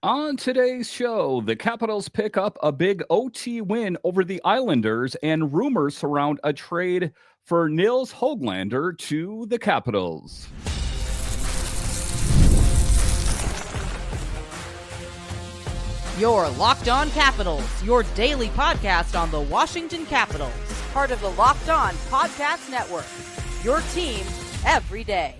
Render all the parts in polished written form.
On today's show, the Capitals pick up a big OT win over the Islanders, and rumors surround a trade for Nils Hoglander to the Capitals. Your Locked On Capitals, your daily podcast on the Washington Capitals. Part of the Locked On Podcast Network. Your team every day.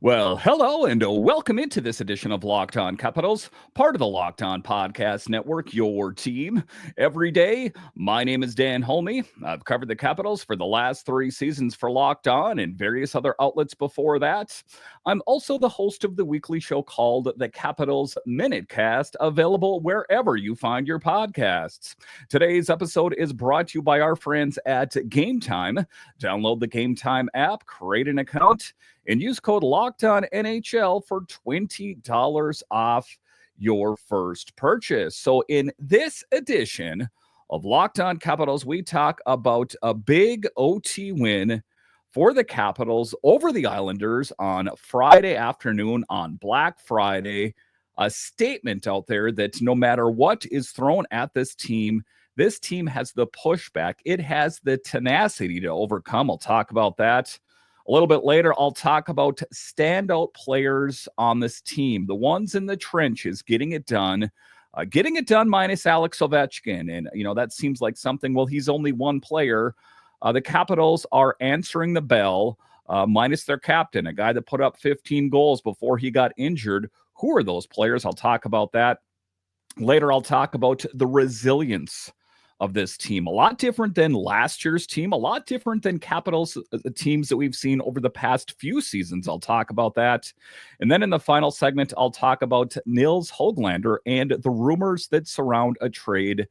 Well, hello and welcome into this edition of Locked On Capitals, part of the Locked On Podcast Network, your team every day. My name is Dan Holme. I've covered the Capitals for the last 3 seasons for Locked On and various other outlets before that. I'm also the host of the weekly show called the Capitals Minutecast, available wherever you find your podcasts. Today's episode is brought to you by our friends at Game Time. Download the Game Time app, create an account, and use code LOCKEDONNHL for $20 off your first purchase. So in this edition of Locked On Capitals, we talk about a big OT win for the Capitals over the Islanders on Friday afternoon, on Black Friday. A statement out there that no matter what is thrown at this team has the pushback. It has the tenacity to overcome. I'll talk about that. A little bit later, I'll talk about standout players on this team, the ones in the trenches getting it done minus Alex Ovechkin. And, that seems like something, well, he's only one player. The Capitals are answering the bell, minus their captain, a guy that put up 15 goals before he got injured. Who are those players? I'll talk about that. Later, I'll talk about the resilience of this team. A lot different than last year's team, a lot different than Capitals teams that we've seen over the past few seasons. I'll talk about that. And then in the final segment, I'll talk about Nils Hoglander and the rumors that surround a trade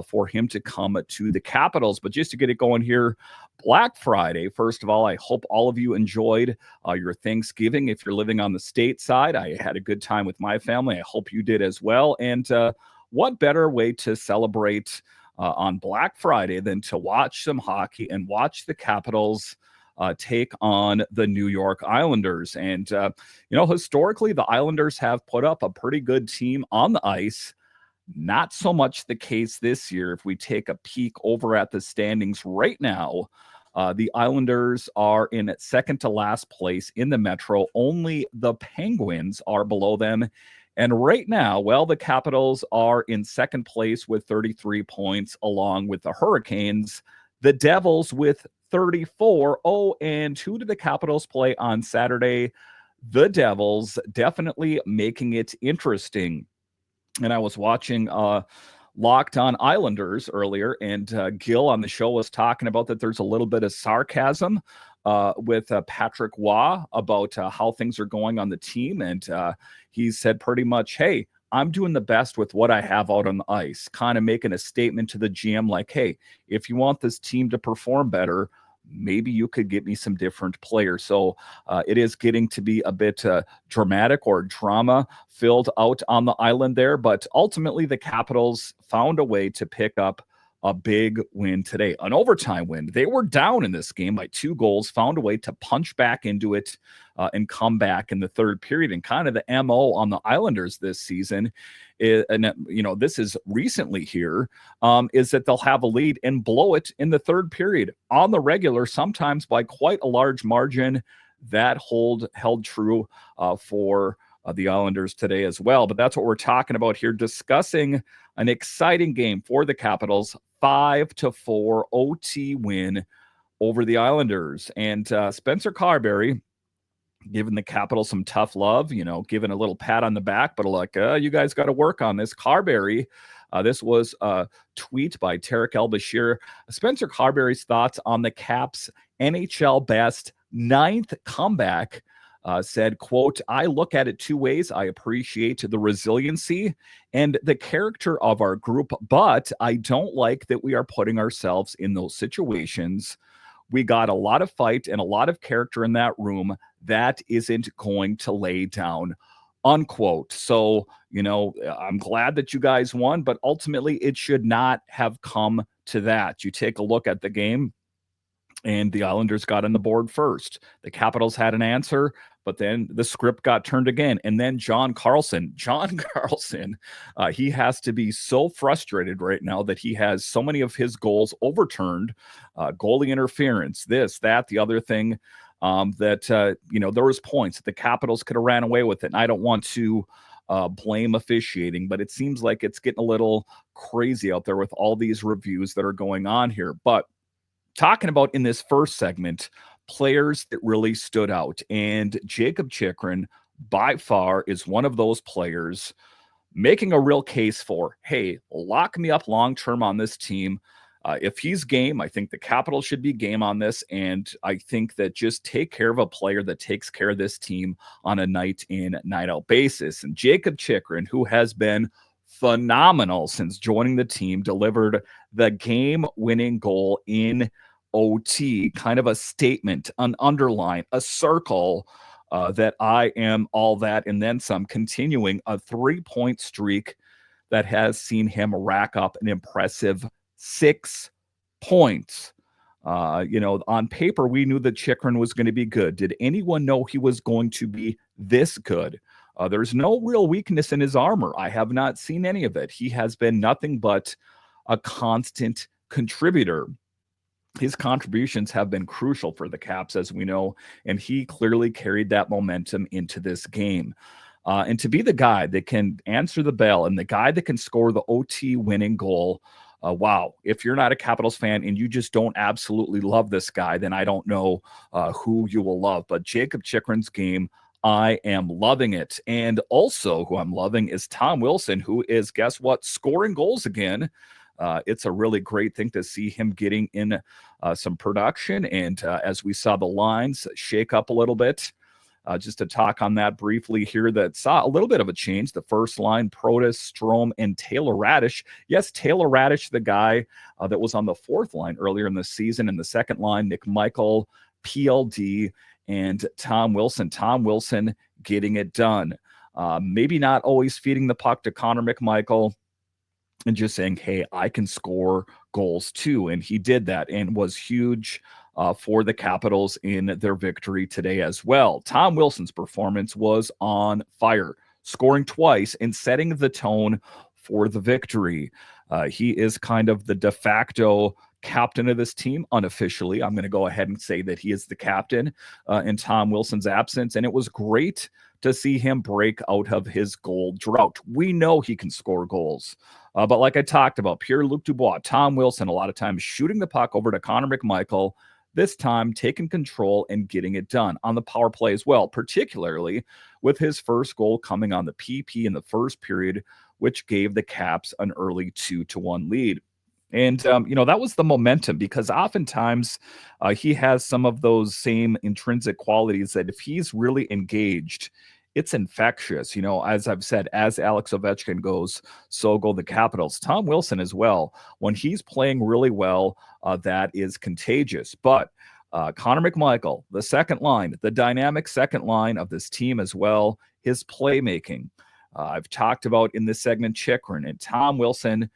for him to come to the Capitals. But just to get it going here, Black Friday, first of all, I hope all of you enjoyed your Thanksgiving. If you're living on the state side, I had a good time with my family. I hope you did as well. And what better way to celebrate on Black Friday than to watch some hockey and watch the Capitals take on the New York Islanders. And, historically, the Islanders have put up a pretty good team on the ice. Not so much the case this year. If we take a peek over at the standings right now, the Islanders are in second to last place in the Metro. Only the Penguins are below them. And right now, well, the Capitals are in second place with 33 points, along with the Hurricanes, the Devils with 34. Oh, and who do the Capitals play on Saturday? The Devils, definitely making it interesting. And I was watching Locked On Islanders earlier, and Gil on the show was talking about that there's a little bit of sarcasm with Patrick Waugh about how things are going on the team. And he said pretty much, hey, I'm doing the best with what I have out on the ice, kind of making a statement to the GM like, hey, if you want this team to perform better, maybe you could get me some different players. So it is getting to be a bit dramatic or drama filled out on the island there. But ultimately, the Capitals found a way to pick up a big win today, an overtime win. They were down in this game by 2 goals, found a way to punch back into it and come back in the third period. And kind of the MO on the Islanders this season, this is recently here, is that they'll have a lead and blow it in the third period on the regular, sometimes by quite a large margin. That held true for the Islanders today as well. But that's what we're talking about here, discussing an exciting game for the Capitals, 5-4 OT win over the Islanders. And Spencer Carberry giving the Capitals some tough love, giving a little pat on the back, but like, you guys got to work on this. Carberry, this was a tweet by Tarek El-Bashir. Spencer Carberry's thoughts on the Caps' NHL best 9th comeback. Said, quote, I look at it 2 ways. I appreciate the resiliency and the character of our group, but I don't like that we are putting ourselves in those situations. We got a lot of fight and a lot of character in that room. That isn't going to lay down, unquote. So, I'm glad that you guys won, but ultimately it should not have come to that. You take a look at the game, and the Islanders got on the board first. The Capitals had an answer, But then the script got turned again. And then John Carlson, he has to be so frustrated right now that he has so many of his goals overturned, goalie interference, this, that, the other thing, that there was points that the Capitals could have ran away with it. And I don't want to blame officiating, but it seems like it's getting a little crazy out there with all these reviews that are going on here. But talking about in this first segment, players that really stood out, and Jakob Chychrun by far is one of those players making a real case for, hey, lock me up long-term on this team. If he's game, I think the Capitals should be game on this. And I think that just take care of a player that takes care of this team on a night in, night out basis. And Jakob Chychrun, who has been phenomenal since joining the team, delivered the game-winning goal in OT, kind of a statement, an underline, a circle that I am all that and then some, continuing a 3-point streak that has seen him rack up an impressive 6 points. On paper, we knew that Chychrun was going to be good. Did anyone know he was going to be this good? There's no real weakness in his armor. I have not seen any of it. He has been nothing but a constant contributor. His contributions have been crucial for the Caps, as we know, and he clearly carried that momentum into this game. And to be the guy that can answer the bell and the guy that can score the OT winning goal, wow. If you're not a Capitals fan and you just don't absolutely love this guy, then I don't know who you will love. But Jakob Chychrun's game, I am loving it. And also who I'm loving is Tom Wilson, who is, guess what, scoring goals again. It's a really great thing to see him getting in some production. And as we saw the lines shake up a little bit, just to talk on that briefly here, that saw a little bit of a change. The first line, Protas, Strome, and Taylor Raddysh. Yes, Taylor Raddysh, the guy that was on the fourth line earlier in the season. And the second line, McMichael, PLD, and Tom Wilson. Tom Wilson getting it done. Maybe not always feeding the puck to Connor McMichael and just saying, hey, I can score goals too. And he did that and was huge for the Capitals in their victory today as well. Tom Wilson's performance was on fire, scoring twice and setting the tone for the victory. He is kind of the de facto captain of this team unofficially. I'm going to go ahead and say that he is the captain in Tom Wilson's absence. And it was great to see him break out of his goal drought. We know he can score goals. But like I talked about, Pierre-Luc Dubois, Tom Wilson, a lot of times shooting the puck over to Connor McMichael, this time taking control and getting it done on the power play as well, particularly with his first goal coming on the PP in the first period, which gave the Caps an early 2-1 lead. And, that was the momentum, because oftentimes he has some of those same intrinsic qualities that if he's really engaged, it's infectious. As I've said, as Alex Ovechkin goes, so go the Capitals. Tom Wilson as well. When he's playing really well, that is contagious. But Connor McMichael, the second line, the dynamic second line of this team as well, his playmaking. I've talked about in this segment Chychrun and Tom Wilson.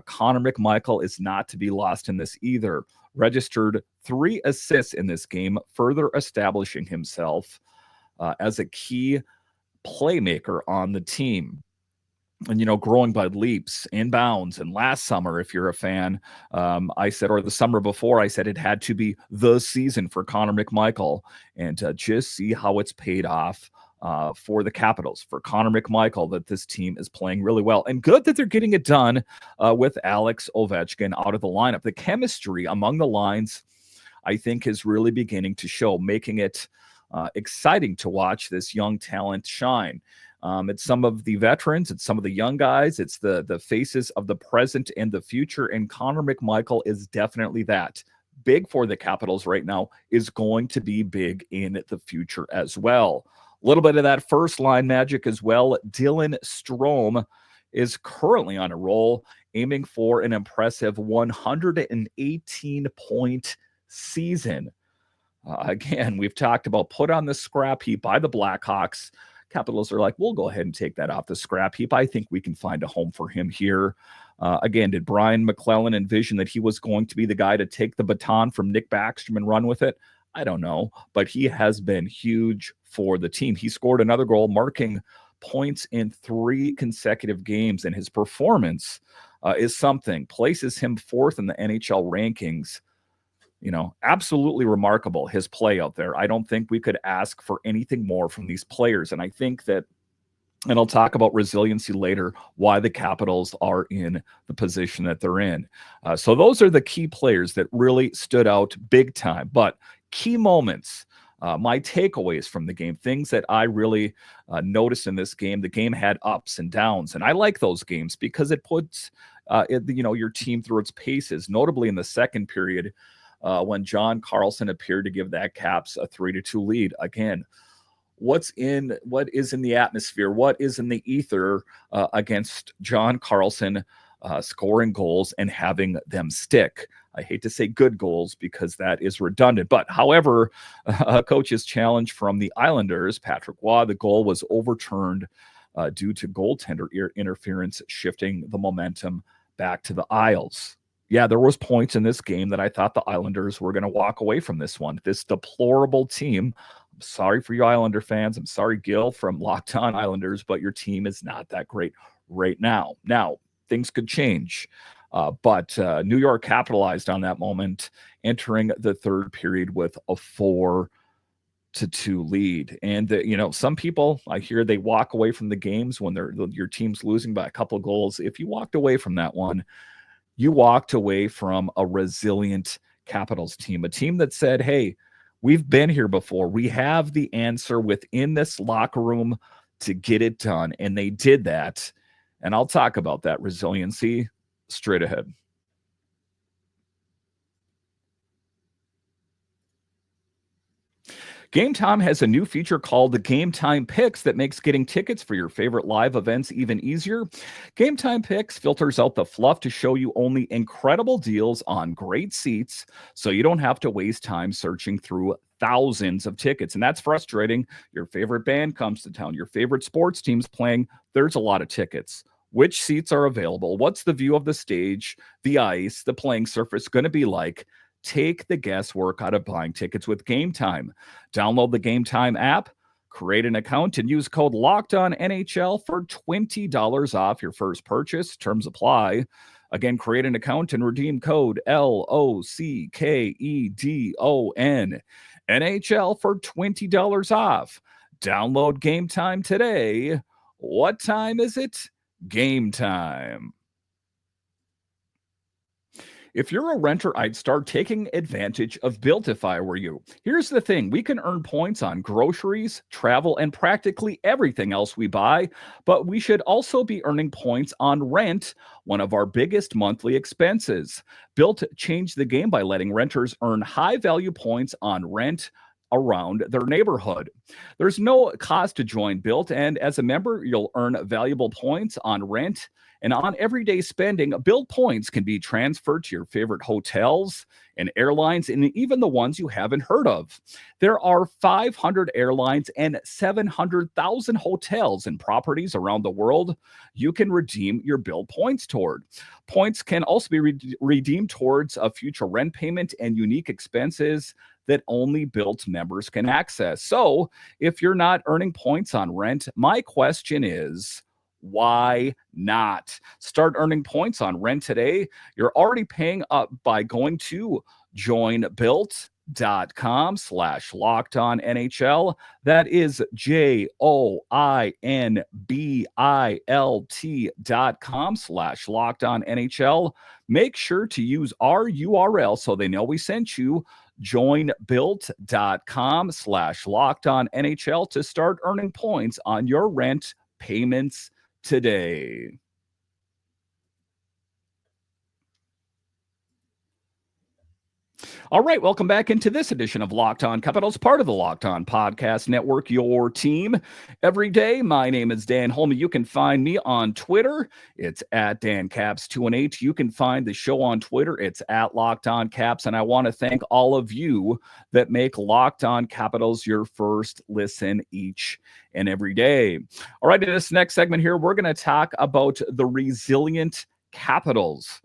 Connor McMichael is not to be lost in this either. Registered 3 assists in this game, further establishing himself as a key playmaker on the team. And, growing by leaps and bounds. And last summer, if you're a fan, I said, or the summer before, I said it had to be the season for Connor McMichael. And just see how it's paid off for the Capitals, for Connor McMichael, that this team is playing really well. And good that they're getting it done with Alex Ovechkin out of the lineup. The chemistry among the lines, I think, is really beginning to show, making it exciting to watch this young talent shine. It's some of the veterans, it's some of the young guys, it's the faces of the present and the future, and Connor McMichael is definitely that. Big for the Capitals right now, is going to be big in the future as well. A little bit of that first line magic as well. Dylan Strome is currently on a roll, aiming for an impressive 118-point season. Again, we've talked about put on the scrap heap by the Blackhawks. Capitals are like, we'll go ahead and take that off the scrap heap. I think we can find a home for him here. Again, did Brian McClellan envision that he was going to be the guy to take the baton from Nick Backstrom and run with it? I don't know, but he has been huge for the team. He scored another goal, marking points in 3 consecutive games, and his performance is something, places him 4th in the NHL rankings. Absolutely remarkable, his play out there. I don't think we could ask for anything more from these players. And I think that, and I'll talk about resiliency later, why the Capitals are in the position that they're in. So those are the key players that really stood out big time. But key moments, my takeaways from the game, things that I really noticed in this game. The game had ups and downs, and I like those games because it puts your team through its paces, notably in the second period when John Carlson appeared to give that Caps a 3-2 lead. Again, what is in the atmosphere, what is in the ether against John Carlson scoring goals and having them stick. I hate to say good goals because that is redundant, but however, a coach's challenge from the Islanders, Patrick Waugh, the goal was overturned due to goaltender interference, shifting the momentum back to the Isles. Yeah, there was points in this game that I thought the Islanders were going to walk away from this one. This deplorable team. I'm sorry for you Islander fans. I'm sorry, Gil from Locked On Islanders, but your team is not that great right now. Now, things could change, but New York capitalized on that moment, entering the third period with a 4-2 lead. And some people, I hear, they walk away from the games when your team's losing by a couple of goals. If you walked away from that one, you walked away from a resilient Capitals team, a team that said, hey, we've been here before. We have the answer within this locker room to get it done. And they did that. And I'll talk about that resiliency straight ahead. Game Time has a new feature called the Game Time Picks that makes getting tickets for your favorite live events even easier. Game Time Picks filters out the fluff to show you only incredible deals on great seats, so you don't have to waste time searching through thousands of tickets. And that's frustrating. Your favorite band comes to town, your favorite sports team's playing, there's a lot of tickets. Which seats are available? What's the view of the stage, the ice, the playing surface going to be like? Take the guesswork out of buying tickets with Game Time. Download the Game Time app, create an account, and use code LOCKEDONNHL for $20 off your first purchase. Terms apply. Again, create an account and redeem code LOCKEDON NHL for $20 off. Download Game Time today. What time is it? Game time. If you're a renter, I'd start taking advantage of Built if I were you. Here's the thing. We can earn points on groceries, travel, and practically everything else we buy, but we should also be earning points on rent, one of our biggest monthly expenses. Built changed the game by letting renters earn high-value points on rent around their neighborhood. There's no cost to join Built, and as a member, you'll earn valuable points on rent and on everyday spending. Built points can be transferred to your favorite hotels and airlines, and even the ones you haven't heard of. There are 500 airlines and 700,000 hotels and properties around the world you can redeem your Built points toward. Points can also be redeemed towards a future rent payment and unique expenses that only Built members can access. So if you're not earning points on rent, my question is, why not? Start earning points on rent today. You're already paying up by going to joinbuilt.com/lockedonnhl. That is joinbilt.com/lockedonnhl. Make sure to use our URL so they know we sent you. Joinbuilt.com/lockedonnhl to start earning points on your rent payments today. All right, welcome back into this edition of Locked On Capitals, part of the Locked On Podcast Network, your team every day. My name is Dan Holme. You can find me on Twitter. It's at DanCaps218. You can find the show on Twitter. It's at Locked On Caps. And I want to thank all of you that make Locked On Capitals your first listen each and every day. All right, in this next segment here, we're going to talk about the resilient Capitals.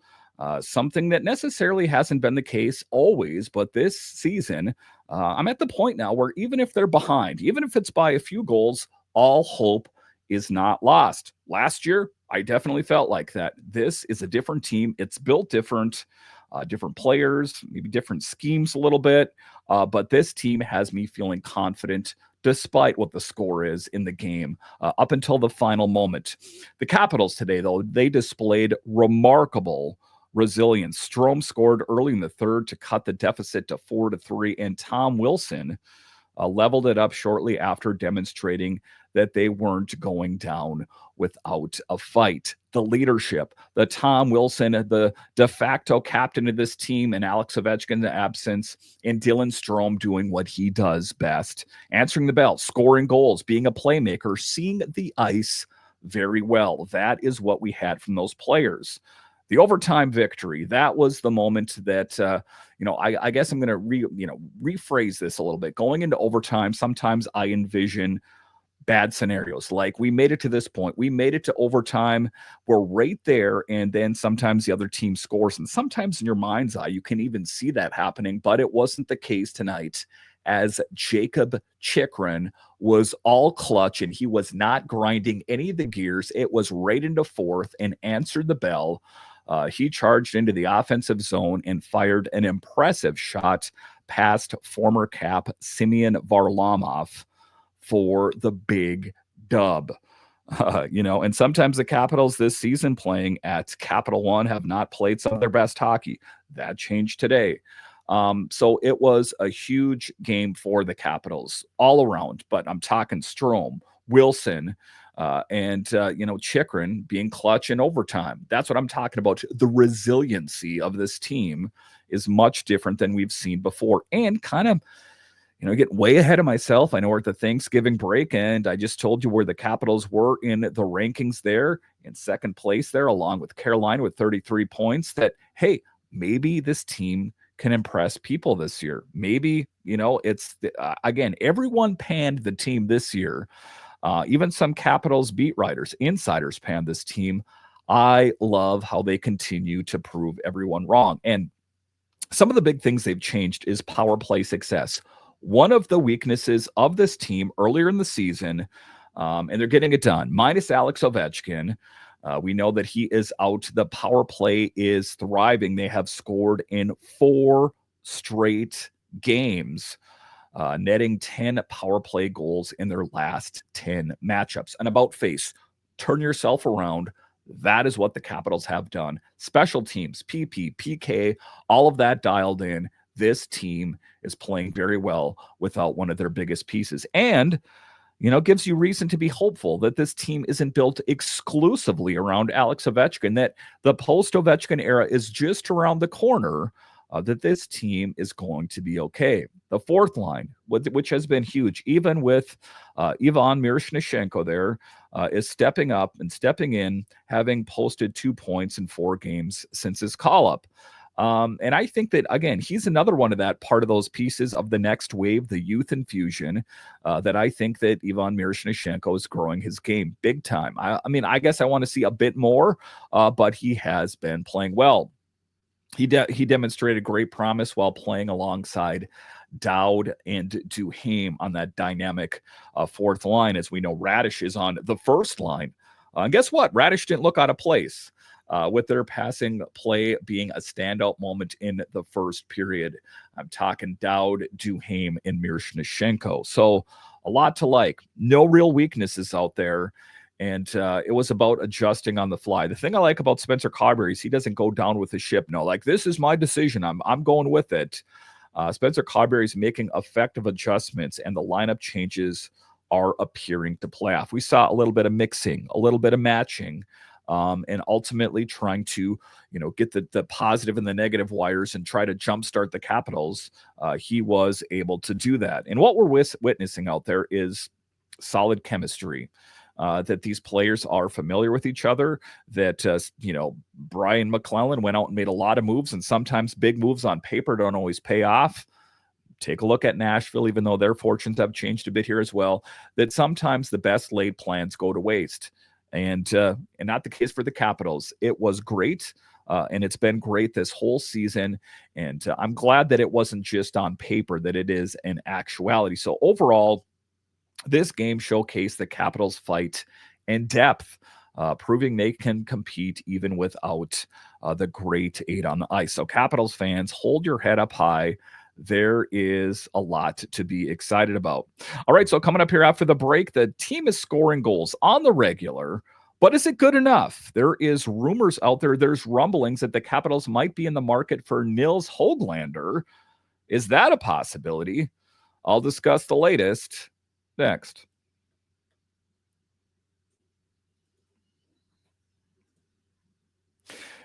Something that necessarily hasn't been the case always, but this season, I'm at the point now where even if they're behind, even if it's by a few goals, all hope is not lost. Last year, I definitely felt like that. This is a different team. It's built different, different players, maybe different schemes a little bit. But this team has me feeling confident despite what the score is in the game up until the final moment. The Capitals today, though, they displayed remarkable resilience. Strome scored early in the third to cut the deficit to 4-3, and Tom Wilson leveled it up shortly after, demonstrating that they weren't going down without a fight. The leadership, the Tom Wilson, the de facto captain of this team, and Alex Ovechkin's absence, and Dylan Strome doing what he does best, answering the bell, scoring goals, being a playmaker, seeing the ice very well. That is what we had from those players. The overtime victory, that was the moment that, I guess I'm going to rephrase this a little bit. Going into overtime, sometimes I envision bad scenarios. Like, we made it to this point. We made it to overtime. We're right there. And then sometimes the other team scores. And sometimes in your mind's eye, you can even see that happening. But it wasn't the case tonight, as Jakob Chychrun was all clutch and he was not grinding any of the gears. It was right into fourth and answered the bell. He charged into the offensive zone and fired an impressive shot past former Cap Simeon Varlamov for the big dub. And sometimes the Capitals this season playing at Capital One have not played some of their best hockey. That changed today. So it was a huge game for the Capitals all around, but I'm talking Strome, Wilson, and Chychrun being clutch in overtime. That's what I'm talking about. The resiliency of this team is much different than we've seen before. And kind of, get way ahead of myself. I know we're at the Thanksgiving break, and I just told you where the Capitals were in the rankings there, in second place there, along with Carolina with 33 points, that, hey, maybe this team can impress people this year. Maybe, it's, again, everyone panned the team this year. Even some Capitals beat writers, insiders panned this team. I love how they continue to prove everyone wrong. And some of the big things they've changed is power play success. One of the weaknesses of this team earlier in the season, and they're getting it done, minus Alex Ovechkin. We know that he is out. The power play is thriving. They have scored in 4 straight games, netting 10 power play goals in their last 10 matchups. An about face, turn yourself around. That is what the Capitals have done. Special teams, PP, PK, all of that dialed in. This team is playing very well without one of their biggest pieces. And, gives you reason to be hopeful that this team isn't built exclusively around Alex Ovechkin, that the post-Ovechkin era is just around the corner, that this team is going to be okay. The fourth line, which has been huge, even with Ivan Miroshnichenko there, is stepping up and stepping in, having posted 2 points in 4 games since his call-up. And I think that, again, he's another one of that part of those pieces of the next wave, the youth infusion, that I think that Ivan Miroshnichenko is growing his game big time. I guess I want to see a bit more, but he has been playing well. He demonstrated great promise while playing alongside Dowd and Duhaime on that dynamic fourth line. As we know, Radish is on the first line. And guess what? Radish didn't look out of place. With their passing play being a standout moment in the first period. I'm talking Dowd, Duhaime, and Miroshnichenko. So a lot to like. No real weaknesses out there. And it was about adjusting on the fly. The thing I like about Spencer Carberry is he doesn't go down with the ship. No, like, this is my decision. I'm going with it. Spencer Carberry is making effective adjustments, and the lineup changes are appearing to play off. We saw a little bit of mixing, a little bit of matching. And ultimately trying to, get the positive and the negative wires and try to jumpstart the Capitals. He was able to do that. And what we're witnessing out there is solid chemistry, that these players are familiar with each other, that, Brian McClellan went out and made a lot of moves, and sometimes big moves on paper don't always pay off. Take a look at Nashville, even though their fortunes have changed a bit here as well, that sometimes the best laid plans go to waste. And not the case for the Capitals. It was great. And it's been great this whole season. And I'm glad that it wasn't just on paper, that it is an actuality. So overall, this game showcased the Capitals' fight and depth, proving they can compete even without the great eight on the ice. So Capitals fans, hold your head up high. There is a lot to be excited about. All right, so coming up here after the break, the team is scoring goals on the regular, but is it good enough? There is rumors out there, there's rumblings that the Capitals might be in the market for Nils Hoglander. Is that a possibility? I'll discuss the latest next.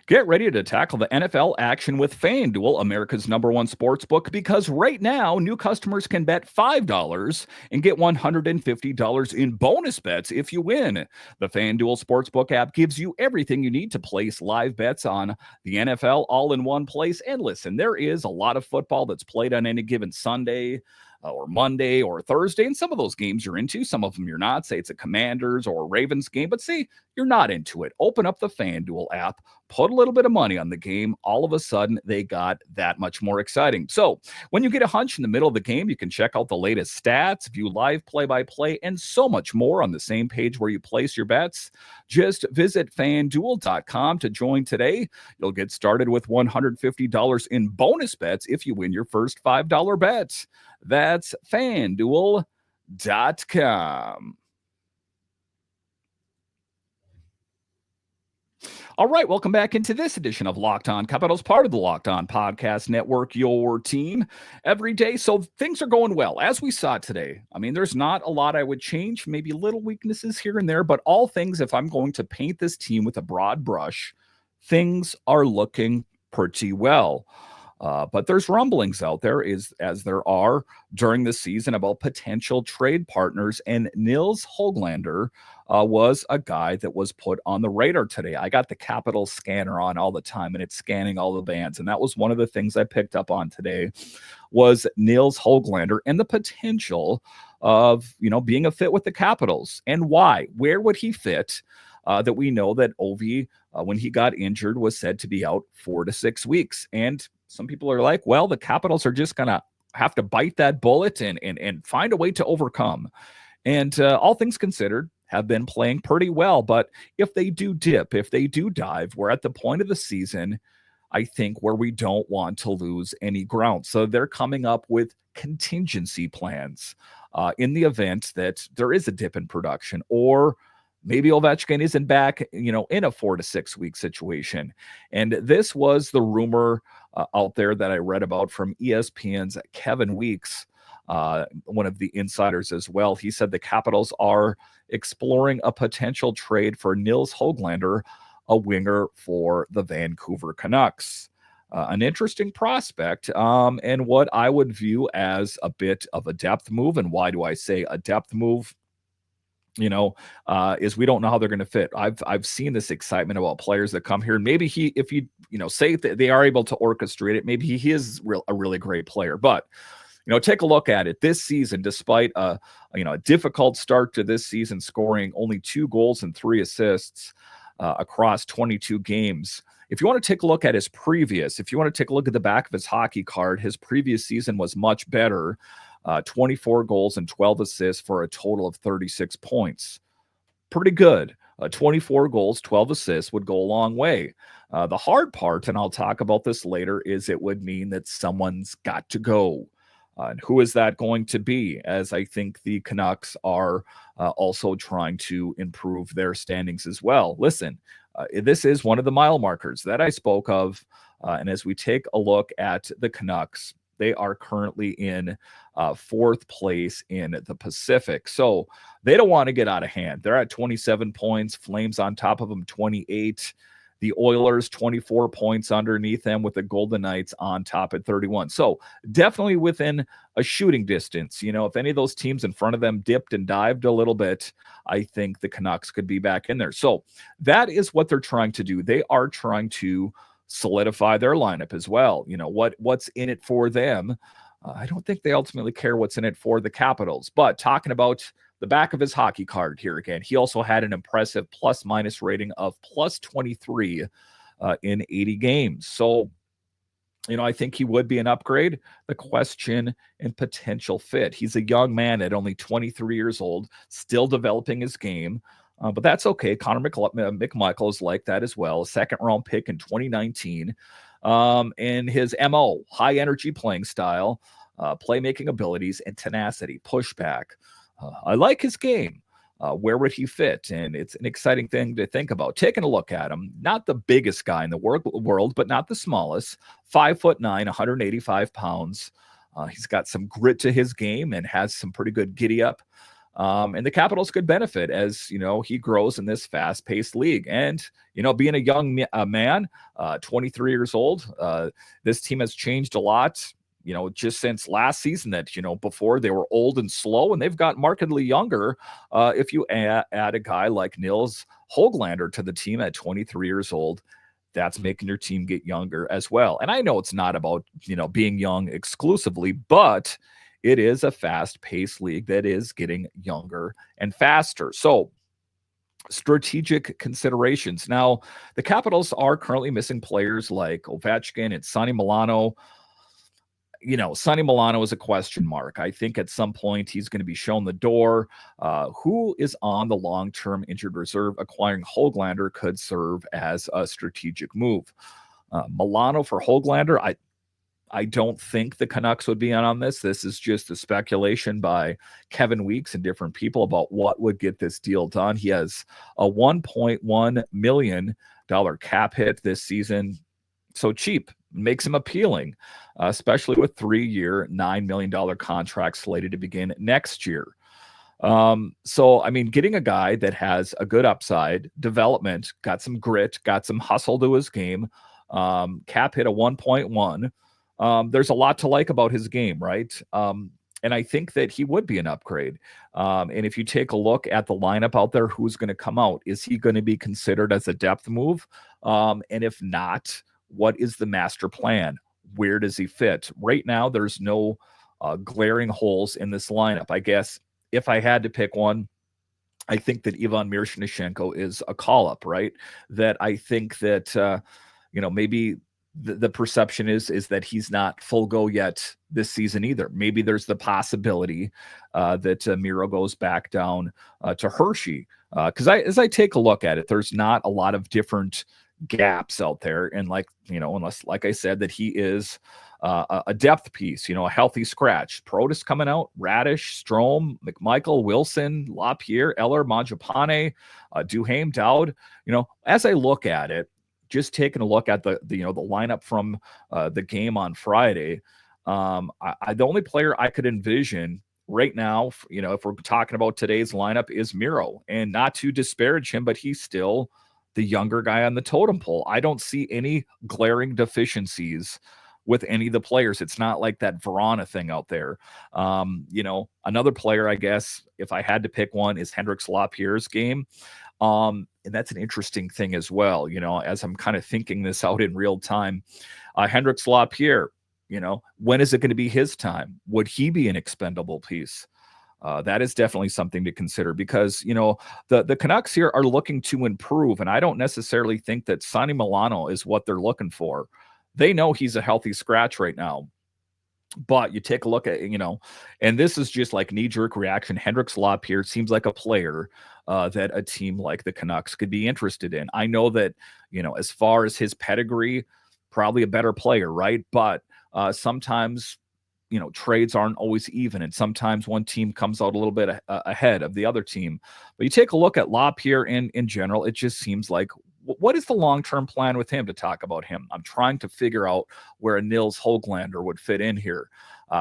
Get ready to tackle the NFL action with FanDuel, America's #1 sportsbook, because right now, new customers can bet $5 and get $150 in bonus bets if you win. The FanDuel Sportsbook app gives you everything you need to place live bets on the NFL all in one place. And listen, there is a lot of football that's played on any given Sunday or Monday or Thursday. And some of those games you're into, some of them you're not. Say it's a Commanders or a Ravens game, but say you're not into it. Open up the FanDuel app, put a little bit of money on the game. All of a sudden, they got that much more exciting. So when you get a hunch in the middle of the game, you can check out the latest stats, view live play-by-play, and so much more on the same page where you place your bets. Just visit FanDuel.com to join today. You'll get started with $150 in bonus bets if you win your first $5 bet. That's FanDuel.com. All right, welcome back into this edition of Locked On Capitals, part of the Locked On Podcast Network, your team every day. So things are going well, as we saw today. I mean, there's not a lot I would change, maybe little weaknesses here and there, but all things, if I'm going to paint this team with a broad brush, things are looking pretty well. But there's rumblings out there, as there are during the season, about potential trade partners, and Nils Hoglander was a guy that was put on the radar today. I got the Capital scanner on all the time, and it's scanning all the bands, and that was one of the things I picked up on today, was Nils Hoglander and the potential of, being a fit with the Capitals. And why? Where would he fit? That we know that Ovi, when he got injured, was said to be out 4 to 6 weeks. And some people are like, well, the Capitals are just going to have to bite that bullet and find a way to overcome. And all things considered, have been playing pretty well. But if they do dip, if they do dive, we're at the point of the season, I think, where we don't want to lose any ground. So they're coming up with contingency plans in the event that there is a dip in production, or maybe Ovechkin isn't back, in a 4 to 6 week situation. And this was the rumor out there that I read about from ESPN's Kevin Weeks, one of the insiders as well. He said the Capitals are exploring a potential trade for Nils Hoglander, a winger for the Vancouver Canucks. An interesting prospect, and what I would view as a bit of a depth move. And why do I say a depth move? Is we don't know how they're going to fit. I've seen this excitement about players that come here, and maybe if you say that they are able to orchestrate it, maybe he is a really great player. But take a look at it this season. Despite a difficult start to this season, scoring only 2 goals and 3 assists across 22 games. If you want to take a look at his previous, if you want to take a look at the back of his hockey card, his previous season was much better. 24 goals and 12 assists for a total of 36 points. Pretty good. 24 goals, 12 assists would go a long way. The hard part, and I'll talk about this later, is it would mean that someone's got to go. And who is that going to be? As I think the Canucks are also trying to improve their standings as well. Listen, this is one of the mile markers that I spoke of. And as we take a look at the Canucks, they are currently in 4th place in the Pacific. So they don't want to get out of hand. They're at 27 points. Flames on top of them, 28. The Oilers, 24 points underneath them, with the Golden Knights on top at 31. So definitely within a shooting distance. If any of those teams in front of them dipped and dived a little bit, I think the Canucks could be back in there. So that is what they're trying to do. They are trying to solidify their lineup as well. What's in it for them. I don't think they ultimately care what's in it for the Capitals. But talking about the back of his hockey card here again, he also had an impressive plus-minus rating of plus 23 in 80 games. So, I think he would be an upgrade. The question and potential fit. He's a young man at only 23 years old, still developing his game. But that's okay. Connor McMichael is like that as well. A second-round pick in 2019. And his MO, high-energy playing style, playmaking abilities, and tenacity, pushback. I like his game. Where would he fit? And it's an exciting thing to think about. Taking a look at him, not the biggest guy in the world, but not the smallest. 5'9", 185 pounds. He's got some grit to his game and has some pretty good giddy up. And the Capitals could benefit as, he grows in this fast-paced league. And, being a young man, 23 years old, this team has changed a lot. Just since last season that, before they were old and slow, and they've got markedly younger. If you add a guy like Nils Hoglander to the team at 23 years old, that's making your team get younger as well. And I know it's not about, being young exclusively, but it is a fast-paced league that is getting younger and faster. So, strategic considerations. Now, the Capitals are currently missing players like Ovechkin and Sonny Milano. Sonny Milano is a question mark. I think at some point he's going to be shown the door. Who is on the long-term injured reserve? Acquiring Hoglander could serve as a strategic move. Milano for Hoglander, I don't think the Canucks would be in on this. This is just a speculation by Kevin Weeks and different people about what would get this deal done. He has a $1.1 million cap hit this season. So cheap, makes him appealing, especially with 3-year, $9 million contracts slated to begin next year. Getting a guy that has a good upside, development, got some grit, got some hustle to his game, cap hit a 1.1. There's a lot to like about his game, right? And I think that he would be an upgrade. And if you take a look at the lineup out there, who's going to come out? Is he going to be considered as a depth move? And if not, what is the master plan? Where does he fit? Right now, there's no glaring holes in this lineup. I guess if I had to pick one, I think that Ivan Miroshnichenko is a call-up, right? That I think that, maybe the perception is that he's not full go yet this season either. Maybe there's the possibility that Miro goes back down to Hershey. Because as I take a look at it, there's not a lot of different gaps out there. And unless, like I said, that he is a depth piece, a healthy scratch. Protas coming out, Radish, Strome, McMichael, Wilson, LaPierre, Eller, Mangiapane, Duhaime, Dowd. As I look at it, just taking a look at the lineup from the game on Friday, the only player I could envision right now, if we're talking about today's lineup, is Miro. And not to disparage him, but he's still the younger guy on the totem pole. I don't see any glaring deficiencies with any of the players. It's not like that Verona thing out there. Another player, I guess, if I had to pick one, is Hendrix Lapierre's game. And that's an interesting thing as well, as I'm kind of thinking this out in real time. Hendrix Lapierre, when is it going to be his time? Would he be an expendable piece? That is definitely something to consider because, the Canucks here are looking to improve, and I don't necessarily think that Sonny Milano is what they're looking for. They know he's a healthy scratch right now. But you take a look at, and this is just like knee-jerk reaction. Hendrix Lapierre seems like a player that a team like the Canucks could be interested in. I know that, as far as his pedigree, probably a better player, right? But sometimes, trades aren't always even, and sometimes one team comes out a little bit ahead of the other team. But you take a look at Lapierre in general, it just seems like, what is the long-term plan with him to talk about him? I'm trying to figure out where a Nils Hoglander would fit in here.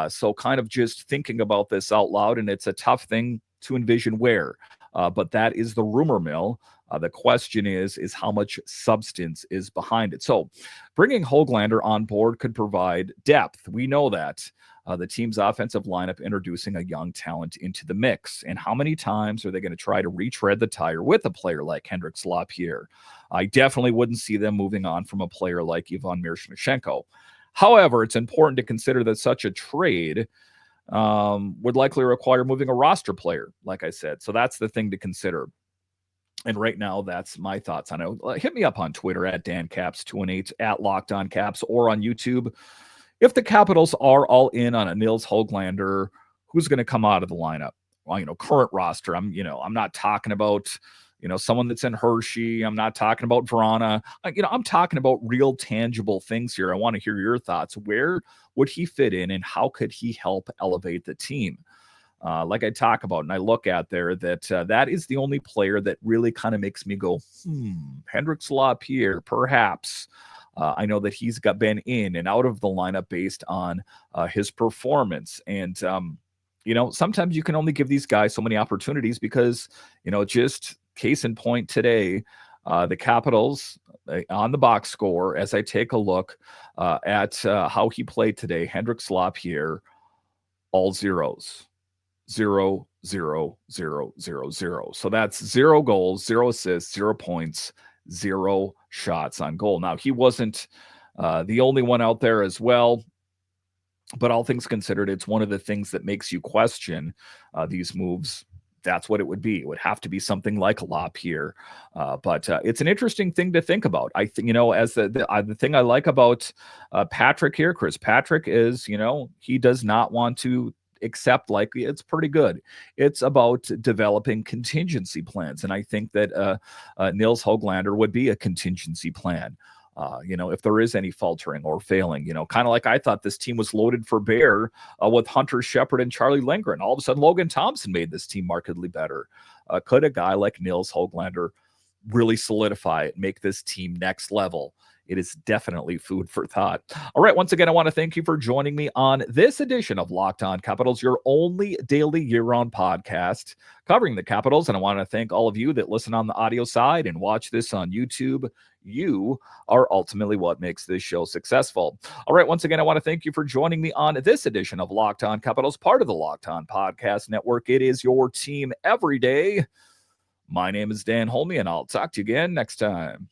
So kind of just thinking about this out loud, and it's a tough thing to envision where. But that is the rumor mill. The question is how much substance is behind it. So bringing Hoglander on board could provide depth. We know that. The team's offensive lineup introducing a young talent into the mix. And how many times are they going to try to retread the tire with a player like Hendrix Lapierre? I definitely wouldn't see them moving on from a player like Ivan Miroshnichenko. However, it's important to consider that such a trade would likely require moving a roster player, like I said. So that's the thing to consider. And right now, that's my thoughts on it. Hit me up on Twitter at DanCaps218, at Locked On Caps, or on YouTube. If the Capitals are all in on a Nils Hoglander, who's going to come out of the lineup? Well, current roster. I'm not talking about, someone that's in Hershey. I'm not talking about Vrana. I'm talking about real tangible things here. I want to hear your thoughts. Where would he fit in, and how could he help elevate the team? Like I talk about, and I look at there, that is the only player that really kind of makes me go, Hendrix Lapierre, perhaps. I know that he's been in and out of the lineup based on his performance. And, sometimes you can only give these guys so many opportunities because, just case in point today, the Capitals on the box score, as I take a look at how he played today, Hendrix Lapierre, all zeros. 0, 0, 0, 0, 0. So that's 0 goals, 0 assists, 0 points, 0 shots on goal. Now, he wasn't the only one out there as well, but all things considered, it's one of the things that makes you question these moves. That's what it would be. It would have to be something like Lapierre. But it's an interesting thing to think about. I think, as the thing I like about Patrick here, Chris Patrick, is, he does not want to accept likely it's pretty good. It's about developing contingency plans. And I think that Nils Hoglander would be a contingency plan. If there is any faltering or failing, kind of like I thought this team was loaded for bear with Hunter Shepard and Charlie Lindgren. All of a sudden, Logan Thompson made this team markedly better. Could a guy like Nils Hoglander really solidify it, make this team next level? It is definitely food for thought. All right. Once again, I want to thank you for joining me on this edition of Locked On Capitals, your only daily year-round podcast covering the Capitals. And I want to thank all of you that listen on the audio side and watch this on YouTube. You are ultimately what makes this show successful. All right. Once again, I want to thank you for joining me on this edition of Locked On Capitals, part of the Locked On Podcast Network. It is your team every day. My name is Dan Holme, and I'll talk to you again next time.